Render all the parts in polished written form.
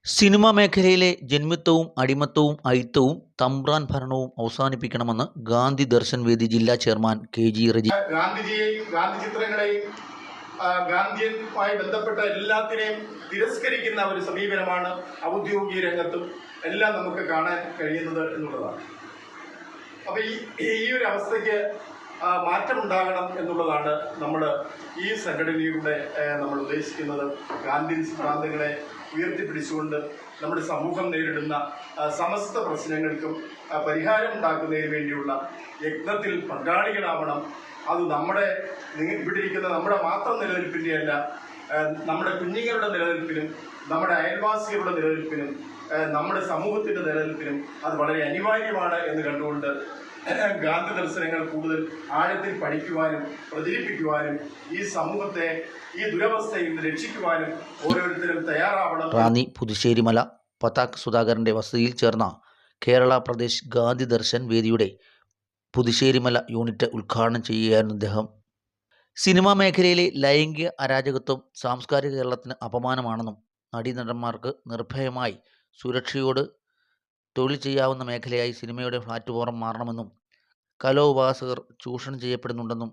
Cinema മേഖലയിലെ ജന്മിത്തവും അടിമത്തവും അയിത്തവും തമ്പ്രാൻ ഭരണവും അവസാനിപ്പിക്കണമെന്ന് ഗാന്ധി ദർശൻ വേദി ജില്ലാ ചെയർമാൻ കെ.ജി. റജി. ഗാന്ധിജിയെയും ഗാന്ധി ചിത്രങ്ങളെയും ഗാന്ധിയുമായി ബന്ധപ്പെട്ട എല്ലാത്തിനെയും തിരസ്കരിക്കുന്ന ഒരു സമീപനമാണ് ഔദ്യോഗിക രംഗത്തും എല്ലാം നമുക്ക് കാണാൻ കഴിയുന്നത് എന്നുള്ളതാണ്. അപ്പോൾ ഈ ഒരു അവസ്ഥയ്ക്ക് മാറ്റമുണ്ടാകണം എന്നുള്ളതാണ് നമ്മൾ ഈ സംഘടനയിലൂടെ നമ്മൾ ഉദ്ദേശിക്കുന്നത്. ഗാന്ധി സിദ്ധാന്തങ്ങളെ ഉയർത്തിപ്പിടിച്ചുകൊണ്ട് നമ്മുടെ സമൂഹം നേരിടുന്ന സമസ്ത പ്രശ്നങ്ങൾക്കും പരിഹാരം ഉണ്ടാക്കുന്നതിന് വേണ്ടിയുള്ള യജ്ഞത്തിൽ പങ്കാളികളാവണം. അത് നമ്മുടെ ഇവിടെ ഇരിക്കുന്ന നമ്മുടെ മാത്രം നിലനിൽപ്പിൻ്റെയല്ല, നമ്മുടെ കുഞ്ഞുങ്ങളുടെ നിലനിൽപ്പിനും നമ്മുടെ അയൽവാസികളുടെ നിലനിൽപ്പിനും നമ്മുടെ സമൂഹത്തിൻ്റെ നിലനിൽപ്പിനും അത് വളരെ അനിവാര്യമാണ് എന്ന് കണ്ടുകൊണ്ട് ഗാന്ധി ദർശനങ്ങൾ കൂടുതൽ ആഴത്തിൽ പഠിക്കുവാനും പ്രചരിപ്പിക്കുവാനും ഈ സമൂഹത്തെ ഈ ദുരവസ്ഥയിൽ നിന്ന് രക്ഷിക്കുവാനും ഓരോരുത്തരും തയ്യാറാവണം. റാന്നി പുതുശ്ശേരിമല പതാക് സുധാകരന്റെ വസതിയിൽ ചേർന്ന കേരള പ്രദേശ് ഗാന്ധി ദർശൻ വേദിയുടെ പുതുശ്ശേരിമല യൂണിറ്റ് ഉദ്ഘാടനം ചെയ്യുകയായിരുന്നു അദ്ദേഹം. സിനിമാ മേഖലയിലെ ലൈംഗിക അരാജകത്വം സാംസ്കാരിക കേരളത്തിന് അപമാനമാണെന്നും നടീനടന്മാർക്ക് നിർഭയമായി സുരക്ഷയോട് തൊഴിൽ ചെയ്യാവുന്ന മേഖലയായി സിനിമയുടെ പ്ലാറ്റ്ഫോം മാറണമെന്നും കലോപാസകർ ചൂഷണം ചെയ്യപ്പെടുന്നുണ്ടെന്നും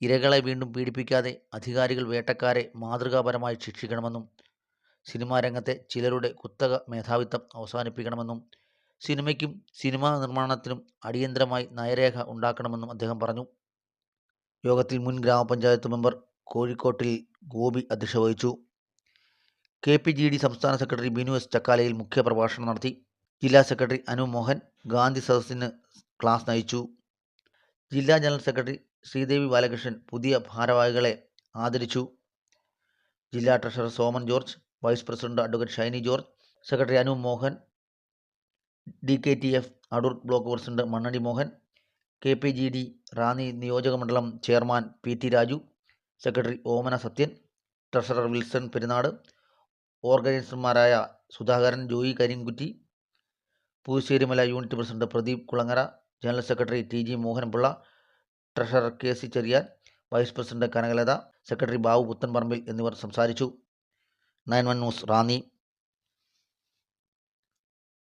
ഇരകളെ വീണ്ടും പീഡിപ്പിക്കാതെ അധികാരികൾ വേട്ടക്കാരെ മാതൃകാപരമായി ശിക്ഷിക്കണമെന്നും സിനിമാ രംഗത്തെ ചിലരുടെ കുത്തക മേധാവിത്വം അവസാനിപ്പിക്കണമെന്നും സിനിമയ്ക്കും സിനിമാ നിർമ്മാണത്തിനും അടിയന്തരമായി നയരേഖ ഉണ്ടാക്കണമെന്നും അദ്ദേഹം പറഞ്ഞു. യോഗത്തിൽ മുൻ ഗ്രാമപഞ്ചായത്ത് മെമ്പർ കോഴിക്കോട്ടിൽ ഗോപി അധ്യക്ഷത വഹിച്ചു. KPGD സംസ്ഥാന സെക്രട്ടറി ബിനു എസ് ചക്കാലയിൽ മുഖ്യപ്രഭാഷണം നടത്തി. ജില്ലാ സെക്രട്ടറി അനു മോഹൻ ഗാന്ധി സദസ്സിന് ക്ലാസ് നയിച്ചു. ജില്ലാ ജനറൽ സെക്രട്ടറി ശ്രീദേവി ബാലകൃഷ്ണൻ പുതിയ ഭാരവാഹികളെ ആദരിച്ചു. ജില്ലാ treasurer Soman George, vice president advocate Shiny George, secretary Anu Mohan, DKTF Adoor block president Mannadi Mohan, KPGD Ranni നിയോജക മണ്ഡലം chairman PT Raju, secretary Omana Sathyan, treasurer Wilson Perunad, ഓർഗനൈസർമാരായ Sudhakaran, Joy Karinkutty, Puthusserimala unit president Pradeep Kulangara, general secretary TG Mohanpillai, treasurer KC Cherian, vice president Kanakalatha, secretary Babu Puthenparambil എന്നിവർ സംസാരിച്ചു. 9 ന്യൂസ് റാന്നി.